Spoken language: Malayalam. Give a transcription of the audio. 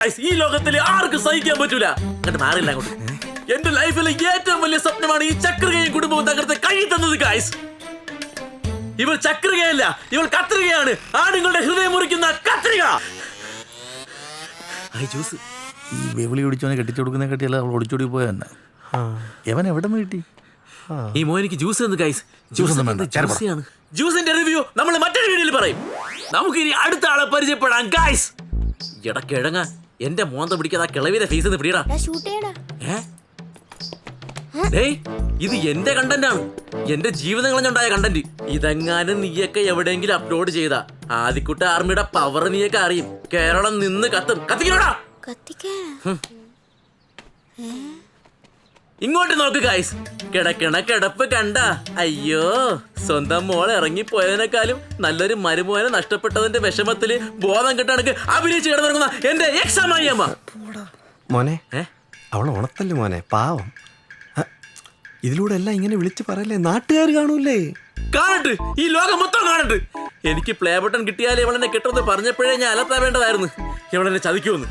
ഈ ലോകത്തിൽ ആർക്കും സഹിക്കാൻ പറ്റൂല. അങ്ങോട്ട് മാറില്ല അങ്ങോട്ട്. എന്റെ ലൈഫിലെ ഏറ്റവും വലിയ സ്വപ്നമാണ് ഈ ചക്രകയും കുടുംബവും തകർത്ത് കൈ തന്നത് ഗൈസ്. ഇവൾ ചക്രികയല്ല, ഇവൾ കത്രികയാണ്. ആണുങ്ങളുടെ ഹൃദയം മുറിക്കുന്ന കത്രിക. ജ്യൂസ് ഈ വെവിളി ഒടിച്ചോനെ കെട്ടിച്ചു കൊടുക്കുന്ന കെട്ടിയല്ല അവൾ ഒടിച്ചോടി പോയ തന്നെ. എവൻ എവിടെ കിട്ടി? ഈ മോനിക്ക് ജ്യൂസ് എന്ന് ഗൈസ്. ജ്യൂസിന്റെ റിവ്യൂ നമ്മൾ മറ്റൊരു വീഡിയോയിൽ പറയും. നമുക്ക് ഇനി അടുത്ത ആളെ പരിചയപ്പെടാം ഗൈസ്. കിഴങ്ങ എന്റെ മോന്ത പിടിക്കാതെ കിളവിയുടെ ഫേസ് ഒന്ന് പിടിയടാ. ഇത് എന്റെ കണ്ടന്റ് ആണ്, എന്റെ ജീവിതം കളഞ്ഞുണ്ടായ കണ്ടന്റ്. ഇതെങ്ങാനും നീയൊക്കെ എവിടെയെങ്കിലും അപ്ലോഡ് ചെയ്ത ആദിക്കുട്ട ആർമിയുടെ പവർ നീയൊക്കെ അറിയും. കേരളം നിന്ന് കത്തും. കത്തിക്കണോടാ. ഇങ്ങോട്ട് നോക്ക് ഗൈസ്. കിടക്കണ കിടപ്പ് കണ്ട. അയ്യോ, സ്വന്തം മോൾ ഇറങ്ങിപ്പോയതിനേക്കാളും നല്ലൊരു മരുമോനെ നഷ്ടപ്പെട്ടതിന്റെ വിഷമത്തില് ബോധം കെട്ടാണെങ്കിൽ അഭിനയിച്ച് കിടന്നിറങ്ങുന്ന എന്റെ എക്സാമായി അമ്മ. മോനെ, അവൾ ഉണത്തല്ലേ മോനെ, പാവം. ഇതിലൂടെ എല്ലാം ഇങ്ങനെ വിളിച്ചു പറയല്ലേ, നാട്ടുകാർ കാണൂലേ. കാണട്ട്, ഈ ലോകം മൊത്തം കാണട്ട്. എനിക്ക് പ്ലേ ബട്ടൺ കിട്ടിയാലേ ഇവളെന്നെ കെട്ടുമെന്ന് പറഞ്ഞപ്പോഴേ ഞാൻ അലത്താവേണ്ടതായിരുന്നു. ഇവളെന്നെ ചതിക്കുമെന്ന്.